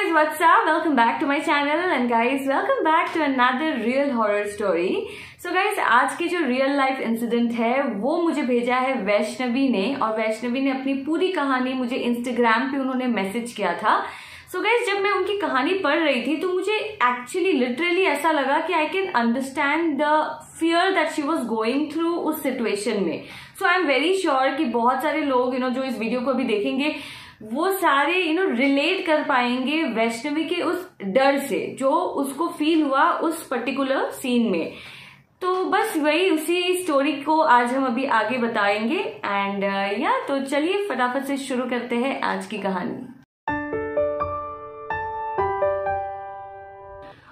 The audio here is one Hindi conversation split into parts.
guys, what's up? Welcome back to my channel and guys, welcome back to another real horror story. So guys, आज की जो रियल लाइफ इंसिडेंट है वो मुझे भेजा है वैष्णवी ने, और वैष्णवी ने अपनी पूरी कहानी मुझे इंस्टाग्राम पे उन्होंने मैसेज किया था. सो गाइज, जब मैं उनकी कहानी पढ़ रही थी तो मुझे एक्चुअली लिटरली ऐसा लगा कि I can understand the fear that she was going through उस सिचुएशन में. सो आई एम वेरी श्योर कि बहुत सारे लोग जो इस वीडियो को भी देखेंगे वो सारे रिलेट कर पाएंगे वैष्णवी के उस डर से जो उसको फील हुआ उस पर्टिकुलर सीन में. तो बस वही उसी स्टोरी को आज हम अभी आगे बताएंगे एंड तो चलिए फटाफट से शुरू करते हैं आज की कहानी.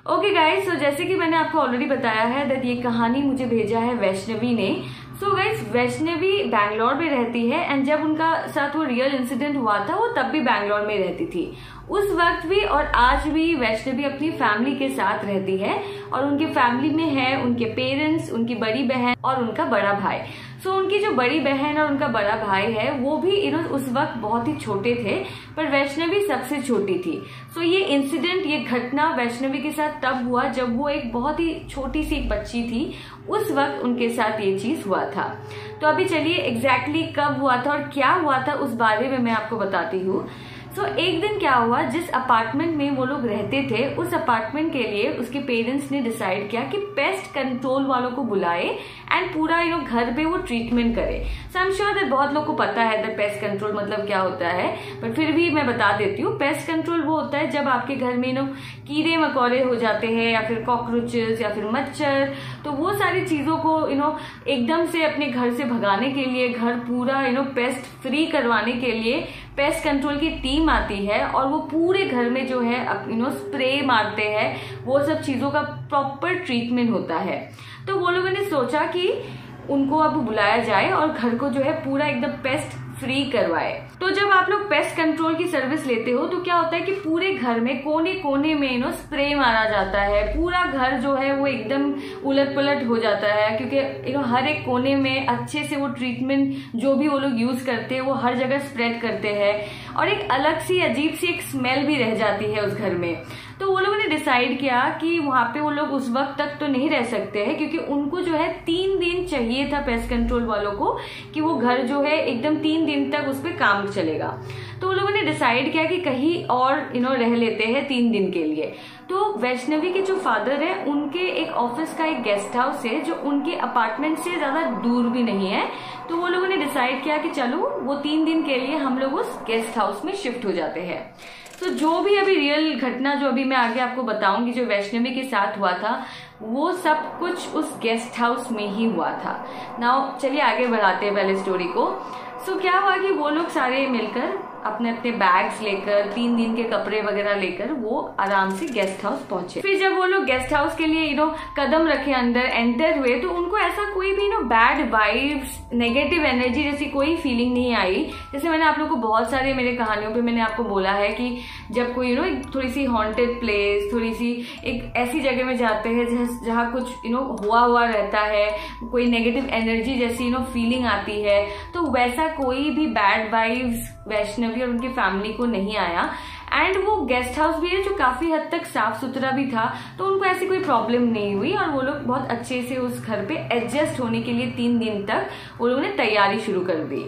ओके गाइज, सो जैसे कि मैंने आपको ऑलरेडी बताया है दैट ये कहानी मुझे भेजा है वैष्णवी ने. सो गाइज, वैष्णवी बैंगलोर में रहती है एंड जब उनका साथ वो रियल इंसिडेंट हुआ था वो तब भी बैंगलोर में रहती थी. उस वक्त भी और आज भी वैष्णवी अपनी फैमिली के साथ रहती है और उनके फैमिली में है उनके पेरेंट्स, उनकी बड़ी बहन और उनका बड़ा भाई. सो उनकी जो बड़ी बहन और उनका बड़ा भाई है वो भी उस वक्त बहुत ही छोटे थे, पर वैष्णवी सबसे छोटी थी. सो ये इंसिडेंट, ये घटना वैष्णवी के साथ तब हुआ जब वो एक बहुत ही छोटी सी एक बच्ची थी. उस वक्त उनके साथ ये चीज हुआ था. तो अभी चलिए एग्जैक्टली कब हुआ था और क्या हुआ था उस बारे में मैं आपको बताती हूँ. सो एक दिन क्या हुआ, जिस अपार्टमेंट में वो लोग रहते थे उस अपार्टमेंट के लिए उसके पेरेंट्स ने डिसाइड किया कि पेस्ट कंट्रोल वालों को बुलाए एंड पूरा घर पे वो ट्रीटमेंट करे. सो आई एम श्योर दैट बहुत लोग को पता है दैट पेस्ट कंट्रोल मतलब क्या होता है, पर फिर भी मैं बता देती हूँ. पेस्ट कंट्रोल वो होता है जब आपके घर में कीड़े मकोड़े हो जाते हैं या फिर कॉकरोचेस या फिर मच्छर, तो वो सारी चीजों को एकदम से अपने घर से भगाने के लिए, घर पूरा पेस्ट फ्री करवाने के लिए पेस्ट कंट्रोल की टीम आती है और वो पूरे घर में जो है स्प्रे मारते हैं. वो सब चीजों का प्रॉपर ट्रीटमेंट होता है. तो वो लोगों ने सोचा कि उनको अब बुलाया जाए और घर को जो है पूरा एकदम पेस्ट फ्री करवाए. तो जब आप लोग पेस्ट कंट्रोल की सर्विस लेते हो तो क्या होता है कि पूरे घर में कोने कोने में स्प्रे मारा जाता है. पूरा घर जो है वो एकदम उलट पुलट हो जाता है क्योंकि हर एक कोने में अच्छे से वो ट्रीटमेंट जो भी वो लोग यूज करते हैं वो हर जगह स्प्रेड करते हैं और एक अलग सी अजीब सी एक स्मेल भी रह जाती है उस घर में. तो वो लोगों ने डिसाइड किया कि वहां पे वो लोग उस वक्त तक तो नहीं रह सकते हैं क्योंकि उनको जो है 3 दिन चाहिए था पेस्ट कंट्रोल वालों को कि वो घर जो है एकदम 3 दिन तक उस पर काम चलेगा. तो वो लोगों ने डिसाइड किया कि कहीं और रह लेते हैं 3 दिन के लिए. तो वैष्णवी के जो फादर है उनके एक ऑफिस का एक गेस्ट हाउस है जो उनके अपार्टमेंट से ज्यादा दूर भी नहीं है. तो वो लोगों ने डिसाइड किया कि चलो वो 3 दिन के लिए हम लोग उस गेस्ट हाउस में शिफ्ट हो जाते हैं. तो जो भी अभी रियल घटना जो अभी मैं आगे आपको बताऊंगी जो वैष्णवी के साथ हुआ था वो सब कुछ उस गेस्ट हाउस में ही हुआ था. नाउ चलिए आगे बढ़ाते हैं पहले स्टोरी को. सो क्या हुआ कि वो लोग सारे मिलकर अपने अपने बैग्स लेकर 3 दिन के कपड़े वगैरह लेकर वो आराम से गेस्ट हाउस पहुंचे. फिर जब वो लोग गेस्ट हाउस के लिए कदम रखे, अंदर एंटर हुए, तो उनको ऐसा कोई भी बैड वाइब्स, नेगेटिव एनर्जी जैसी कोई फीलिंग नहीं आई. जैसे मैंने आप लोगों को बहुत सारे मेरे कहानियों पे मैंने आपको बोला है कि जब कोई थोड़ी सी हॉन्टेड प्लेस, थोड़ी सी एक ऐसी जगह में जाते हैं जहाँ कुछ हुआ रहता है, कोई नेगेटिव एनर्जी जैसी फीलिंग आती है, तो वैसा कोई भी बैड वाइब्स वैष्णवी और उनकी फैमिली को नहीं आया. एंड वो गेस्ट हाउस भी है जो काफी हद तक साफ सुथरा भी था, तो उनको ऐसी कोई प्रॉब्लम नहीं हुई और वो लोग बहुत अच्छे से उस घर पे एडजस्ट होने के लिए 3 दिन तक वो लोगों ने तैयारी शुरू कर दी.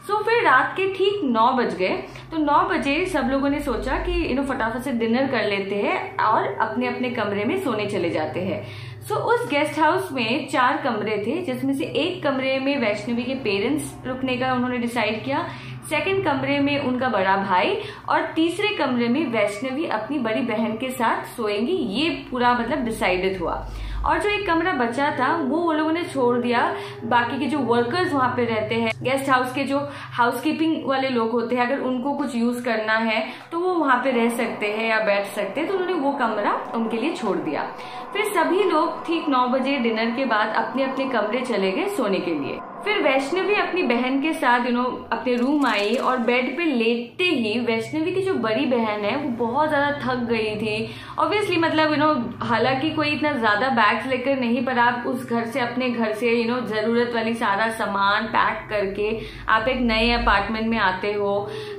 सो फिर रात के ठीक 9 बज गए. तो 9 बजे सब लोगों ने सोचा कि फटाफट से डिनर कर लेते हैं और अपने अपने कमरे में सोने चले जाते हैं. सो उस गेस्ट हाउस में 4 कमरे थे जिसमें से एक कमरे में वैष्णवी के पेरेंट्स रुकने का उन्होंने डिसाइड किया, सेकंड कमरे में उनका बड़ा भाई और तीसरे कमरे में वैष्णवी अपनी बड़ी बहन के साथ सोएंगी. ये पूरा मतलब डिसाइडेड हुआ. और जो एक कमरा बचा था वो लोगों ने छोड़ दिया. बाकी के जो वर्कर्स वहां पे रहते हैं, गेस्ट हाउस के जो हाउसकीपिंग वाले लोग होते हैं, अगर उनको कुछ यूज करना है तो वो वहां पे रह सकते हैं या बैठ सकते हैं, तो उन्होंने वो कमरा उनके लिए छोड़ दिया. फिर सभी लोग ठीक 9 बजे डिनर के बाद अपने अपने कमरे चले गए सोने के लिए. फिर वैष्णवी अपनी बहन के साथ अपने रूम आई और बेड पे लेटते ही वैष्णवी की जो बड़ी बहन है वो बहुत ज्यादा थक गई थी. ऑब्वियसली मतलब हालांकि कोई इतना ज्यादा बैग बैग्स लेकर नहीं, पर आप उस घर से, अपने घर से जरूरत वाली सारा सामान पैक करके आप एक नए अपार्टमेंट में आते हो,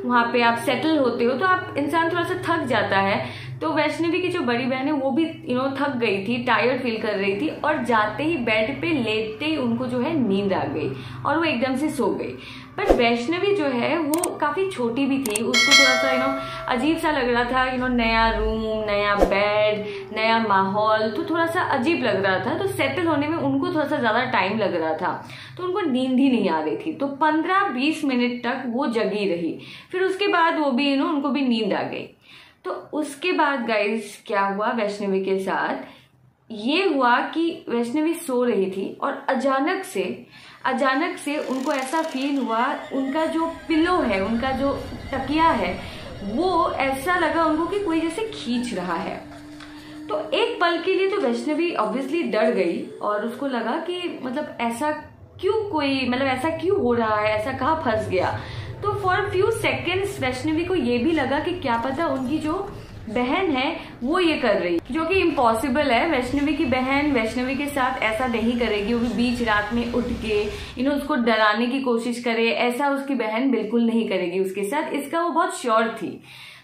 वहां पे आप सेटल होते हो, तो आप इंसान थोड़ा सा थक जाता है। तो वैष्णवी की जो बड़ी बहन है वो भी थक गई थी, टायर्ड फील कर रही थी, और जाते ही बेड पे लेटते ही उनको जो है नींद आ गई और वो एकदम से सो गई। पर वैष्णवी जो है वो काफी छोटी भी थी, उसको थोड़ा सा अजीब सा लग रहा था, नया रूम, नया बेड, नया माहौल, तो थोड़ा सा अजीब लग रहा था। तो सेटल होने में उनको थोड़ा सा ज्यादा टाइम लग रहा था, तो उनको नींद ही नहीं आ रही थी। तो 15-20 मिनट तक वो जगी रही, फिर उसके बाद वो भी उनको भी नींद आ गई। तो उसके बाद गाइस क्या हुआ वैष्णवी के साथ, ये हुआ कि वैष्णवी सो रही थी और अचानक से उनको ऐसा फील हुआ, उनका जो पिलो है, उनका जो तकिया है, वो ऐसा लगा उनको कि कोई जैसे खींच रहा है। तो एक पल के लिए तो वैष्णवी ऑब्वियसली डर गई और उसको लगा कि मतलब ऐसा क्यों हो रहा है, ऐसा कहाँ फंस गया। तो फॉर फ्यू सेकेंड्स वैष्णवी को ये भी लगा कि क्या पता उनकी जो बहन है वो ये कर रही, जो कि इम्पॉसिबल है। वैष्णवी की बहन वैष्णवी के साथ ऐसा नहीं करेगी, वो भी बीच रात में उठ के उसको डराने की कोशिश करे, ऐसा उसकी बहन बिल्कुल नहीं करेगी उसके साथ, इसका वो बहुत श्योर थी।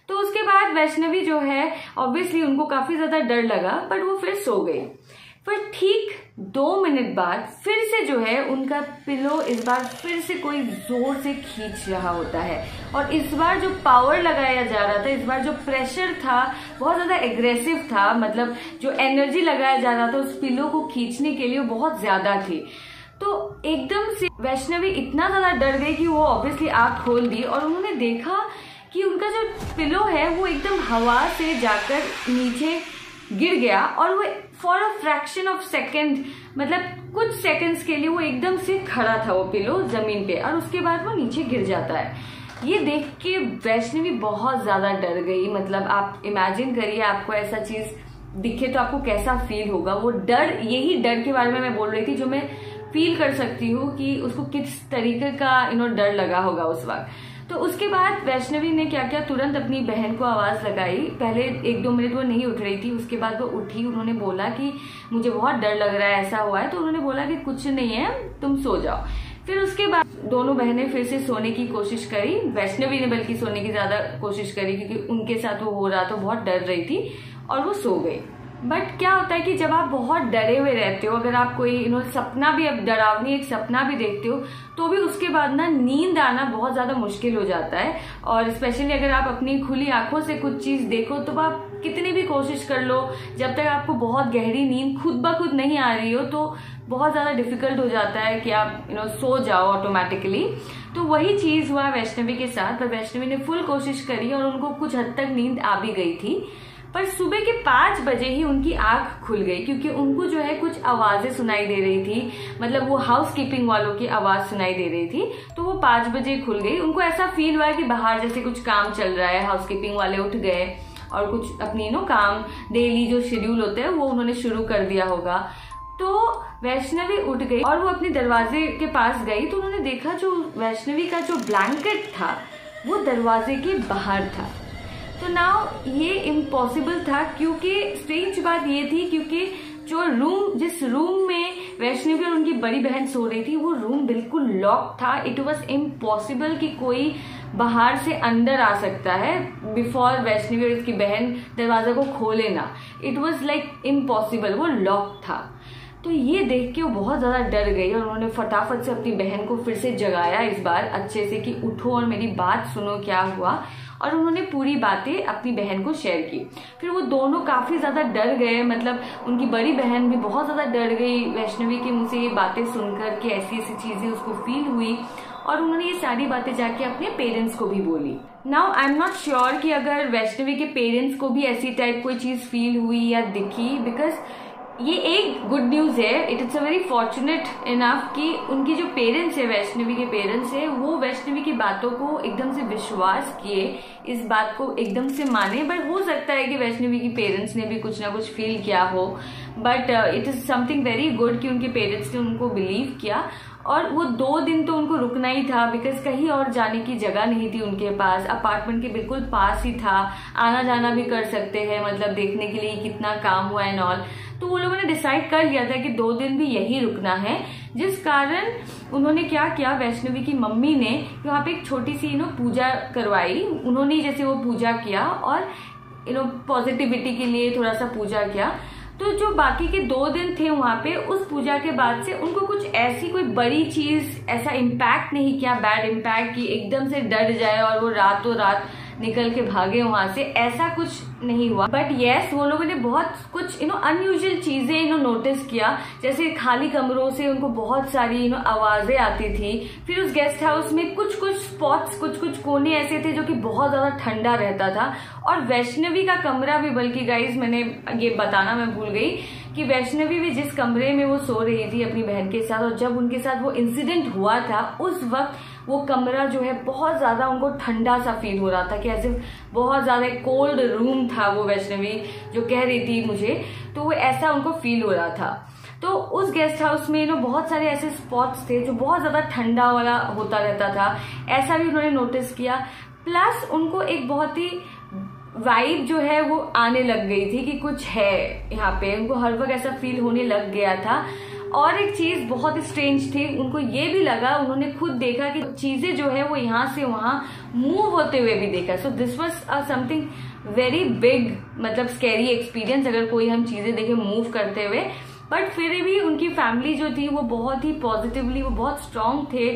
तो उसके बाद वैष्णवी जो है ऑब्वियसली उनको काफी ज्यादा डर लगा, बट वो फिर सो गई। फिर ठीक 2 मिनट बाद फिर से जो है उनका पिलो इस बार फिर से कोई जोर से खींच रहा होता है, और इस बार जो पावर लगाया जा रहा था, इस बार जो प्रेशर था बहुत ज्यादा एग्रेसिव था, मतलब जो एनर्जी लगाया जा रहा था उस पिलो को खींचने के लिए वो बहुत ज्यादा थी। तो एकदम से वैष्णवी इतना ज्यादा डर गई कि वो ऑब्वियसली आंख खोल दी और उन्होंने देखा कि उनका जो पिलो है वो एकदम हवा से जाकर नीचे गिर गया, और वो for a fraction of second, मतलब कुछ सेकंड्स के लिए वो एकदम से खड़ा था वो पिलो जमीन पे, और उसके बाद वो नीचे गिर जाता है। ये देख के वैष्णवी बहुत ज्यादा डर गई। मतलब आप इमेजिन करिए आपको ऐसा चीज दिखे तो आपको कैसा फील होगा। वो डर, यही डर के बारे में मैं बोल रही थी जो मैं फील कर सकती हूँ कि उसको किस तरीके का डर लगा होगा उस वक्त। तो उसके बाद वैष्णवी ने क्या किया, तुरंत अपनी बहन को आवाज लगाई। पहले 1-2 मिनट वो नहीं उठ रही थी, उसके बाद वो उठी, उन्होंने बोला कि मुझे बहुत डर लग रहा है, ऐसा हुआ है। तो उन्होंने बोला कि कुछ नहीं है, तुम सो जाओ। फिर उसके बाद दोनों बहनें फिर से सोने की कोशिश करी, वैष्णवी ने बल्कि सोने की ज्यादा कोशिश करी क्योंकि उनके साथ वो हो रहा तो बहुत डर रही थी, और वो सो गई। बट क्या होता है कि जब आप बहुत डरे हुए रहते हो, अगर आप कोई सपना भी, अब डरावनी एक सपना भी देखते हो, तो भी उसके बाद ना नींद आना बहुत ज्यादा मुश्किल हो जाता है। और स्पेशली अगर आप अपनी खुली आंखों से कुछ चीज देखो तो आप कितनी भी कोशिश कर लो, जब तक आपको बहुत गहरी नींद खुद ब खुद नहीं आ रही हो तो बहुत ज्यादा डिफिकल्ट हो जाता है कि आप सो जाओ ऑटोमेटिकली। तो वही चीज हुआ वैष्णवी के साथ, पर वैष्णवी ने फुल कोशिश करी और उनको कुछ हद तक नींद आ भी गई थी। पर सुबह के 5 बजे ही उनकी आंख खुल गई, क्योंकि उनको जो है कुछ आवाजें सुनाई दे रही थी, मतलब वो हाउस कीपिंग वालों की आवाज सुनाई दे रही थी। तो वो 5 बजे खुल गई। उनको ऐसा फील हुआ कि बाहर जैसे कुछ काम चल रहा है, हाउस कीपिंग वाले उठ गए और कुछ अपनी काम डेली जो शेड्यूल होते हैं वो उन्होंने शुरू कर दिया होगा। तो वैष्णवी उठ गई और वो अपने दरवाजे के पास गई, तो उन्होंने देखा जो वैष्णवी का जो ब्लैंकेट था वो दरवाजे के बाहर था। तो नाउ ये इम्पॉसिबल था, क्योंकि स्ट्रेंज बात ये थी क्योंकि जिस रूम में वैष्णवी और उनकी बड़ी बहन सो रही थी वो रूम बिल्कुल लॉक था। इट वॉज इम्पॉसिबल कि कोई बाहर से अंदर आ सकता है बिफोर वैष्णवी और उसकी बहन दरवाजा को खोले ना। इट वॉज लाइक इम्पॉसिबल, वो लॉक था। तो ये देख के वो बहुत ज्यादा डर गई और उन्होंने फटाफट से अपनी बहन को फिर से जगाया, इस बार अच्छे से, कि उठो और मेरी बात सुनो क्या हुआ। और उन्होंने पूरी बातें अपनी बहन को शेयर की। फिर वो दोनों काफी ज्यादा डर गए, मतलब उनकी बड़ी बहन भी बहुत ज्यादा डर गई वैष्णवी के मुंह से ये बातें सुनकर कि ऐसी ऐसी चीजें उसको फील हुई, और उन्होंने ये सारी बातें जाके अपने पेरेंट्स को भी बोली। Now I am not sure कि अगर वैष्णवी के पेरेंट्स को भी ऐसी टाइप कोई चीज फील हुई या दिखी, बिकॉज ये एक गुड न्यूज है, it is a very fortunate enough कि उनकी जो पेरेंट्स है, वैष्णवी के पेरेंट्स है, वो वैष्णवी की बातों को एकदम से विश्वास किए, इस बात को एकदम से माने। बट हो सकता है कि वैष्णवी की पेरेंट्स ने भी कुछ ना कुछ फील किया हो, but it is something very good कि उनके पेरेंट्स ने उनको बिलीव किया। और वो 2 दिन तो उनको रुकना ही था, बिकॉज कहीं और जाने की जगह नहीं थी उनके पास, अपार्टमेंट के बिल्कुल पास ही था, आना जाना भी कर सकते हैं, मतलब देखने के लिए कितना काम हुआ एंड ऑल। तो वो लोगों ने डिसाइड कर लिया था कि 2 दिन भी यही रुकना है, जिस कारण उन्होंने क्या किया, वैष्णवी की मम्मी ने वहाँ पे एक छोटी सी पूजा करवाई। उन्होंने जैसे वो पूजा किया और पॉजिटिविटी के लिए थोड़ा सा पूजा किया। तो जो बाकी के 2 दिन थे वहां पे, उस पूजा के बाद से उनको कुछ ऐसी कोई बड़ी चीज, ऐसा इम्पैक्ट नहीं किया, बैड इम्पैक्ट की एकदम से डर जाए और वो रातों रात निकल के भागे वहां से, ऐसा कुछ नहीं हुआ। बट यस, वो लोगों ने बहुत कुछ अनयूजुअल चीजें नोटिस किया। जैसे खाली कमरों से उनको बहुत सारी आवाजें आती थी। फिर उस गेस्ट हाउस में कुछ कुछ स्पॉट्स, कुछ कुछ कोने ऐसे थे जो कि बहुत ज्यादा ठंडा रहता था। और वैष्णवी का कमरा भी, बल्कि गाइज मैंने ये बताना मैं भूल गई कि वैष्णवी भी जिस कमरे में वो सो रही थी अपनी बहन के साथ, और जब उनके साथ वो इंसिडेंट हुआ था उस वक्त वो कमरा जो है बहुत ज्यादा उनको ठंडा सा फील हो रहा था, कि ऐसे बहुत ज्यादा कोल्ड रूम था वो, वैष्णवी जो कह रही थी मुझे, तो वो ऐसा उनको फील हो रहा था। तो उस गेस्ट हाउस में बहुत सारे ऐसे स्पॉट्स थे जो बहुत ज्यादा ठंडा वाला होता रहता था, ऐसा भी उन्होंने नोटिस किया। प्लस उनको एक बहुत ही वाइब जो है वो आने लग गई थी कि कुछ है यहाँ पे, उनको हर वक्त ऐसा फील होने लग गया था। और एक चीज बहुत ही स्ट्रेंज थी, उनको ये भी लगा, उन्होंने खुद देखा कि चीजें जो है वो यहाँ से वहां मूव होते हुए भी देखा। So this was something very big, मतलब स्कैरी एक्सपीरियंस अगर कोई हम चीजें देखे मूव करते हुए। बट फिर भी उनकी फैमिली जो थी वो बहुत ही पॉजिटिवली, वो बहुत स्ट्रांग थे,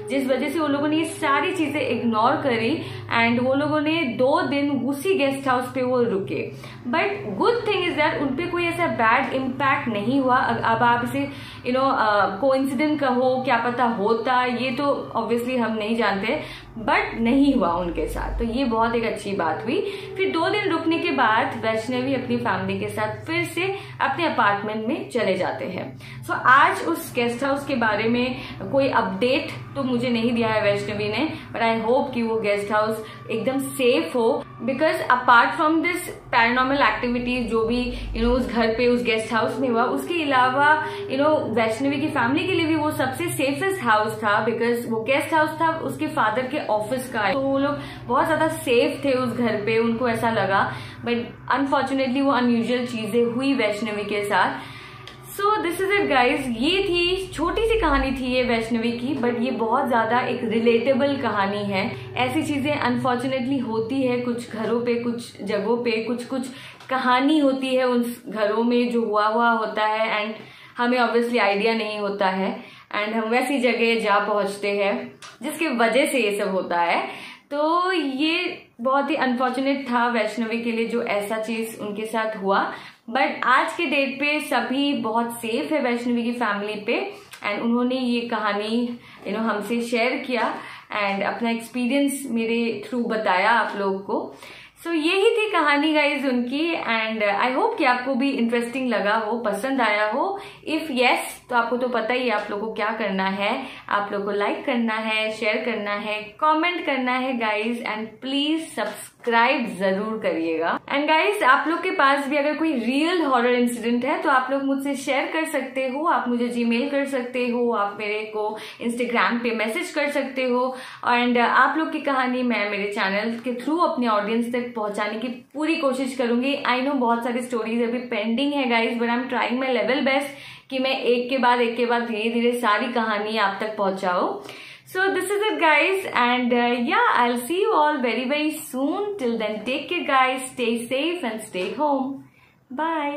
जिस वजह से वो लोगों ने ये सारी चीजें इग्नोर करी एंड वो लोगों ने 2 दिन उसी गेस्ट हाउस पे वो रुके। But good thing is that उनपे कोई ऐसा बैड इम्पैक्ट नहीं हुआ। अब आप इसे कोइंसिडेंट कहो, क्या पता होता, ये तो ऑब्वियसली हम नहीं जानते, बट नहीं हुआ उनके साथ, तो ये बहुत एक अच्छी बात हुई। फिर 2 दिन रुकने के बाद वैष्णवी अपनी फैमिली के साथ फिर से अपने अपार्टमेंट में चले जाते हैं। सो आज उस गेस्ट हाउस के बारे में कोई अपडेट तो मुझे नहीं दिया है वैष्णवी ने, बट आई होप कि वो गेस्ट हाउस एकदम सेफ हो, because apart from this paranormal activities जो भी उस घर पे, उस गेस्ट हाउस में हुआ, उसके अलावा वैष्णवी की फैमिली के लिए भी वो सबसे सेफेस्ट हाउस था, बिकॉज वो गेस्ट हाउस था उसके फादर के ऑफिस का, तो वो लोग बहुत ज्यादा सेफ थे उस घर पे, उनको ऐसा लगा। बट अनफॉर्चुनेटली वो अनयूजुअल चीजें हुई वैष्णवी के साथ। So this is it guys, ये थी छोटी सी कहानी थी ये वैष्णवी की, बट ये बहुत ज्यादा एक रिलेटेबल कहानी है। ऐसी चीजें अनफॉर्चुनेटली होती है कुछ घरों पे, कुछ जगहों पे, कुछ कुछ कहानी होती है उन घरों में जो हुआ होता है, एंड हमें ऑब्वियसली आइडिया नहीं होता है, एंड हम वैसी जगह जा पहुंचते हैं जिसकी वजह से ये सब होता है। तो ये बहुत ही अनफॉर्चुनेट था वैष्णवी के लिए जो ऐसा चीज उनके साथ हुआ। बट आज के डेट पे सभी बहुत सेफ है वैष्णवी की फैमिली पे, एंड उन्होंने ये कहानी हमसे शेयर किया एंड अपना एक्सपीरियंस मेरे थ्रू बताया आप लोगों को। सो यही थी कहानी गाइज उनकी, एंड आई होप कि आपको भी इंटरेस्टिंग लगा हो, पसंद आया हो। इफ यस, तो आपको तो पता ही है आप लोगों को क्या करना है, आप लोगों को लाइक करना है, शेयर करना है, कमेंट करना है गाइज, एंड प्लीज सब्सक्राइब जरूर करिएगा। एंड गाइज, आप लोग के पास भी अगर कोई रियल हॉरर इंसिडेंट है तो आप लोग मुझसे शेयर कर सकते हो, आप मुझे जीमेल कर सकते हो, आप मेरे को इंस्टाग्राम पे मैसेज कर सकते हो, एंड आप लोग की कहानी मैं मेरे चैनल के थ्रू अपने ऑडियंस तक पहुंचाने की पूरी कोशिश करूंगी। आई नो बहुत सारी स्टोरीज अभी पेंडिंग है guys, but I am trying my level best कि मैं एक के बाद धीरे धीरे सारी कहानी आप तक पहुंचाऊं। So this is it guys, and yeah, I'll see you all very soon. Till then, take care guys, stay safe and stay home. Bye.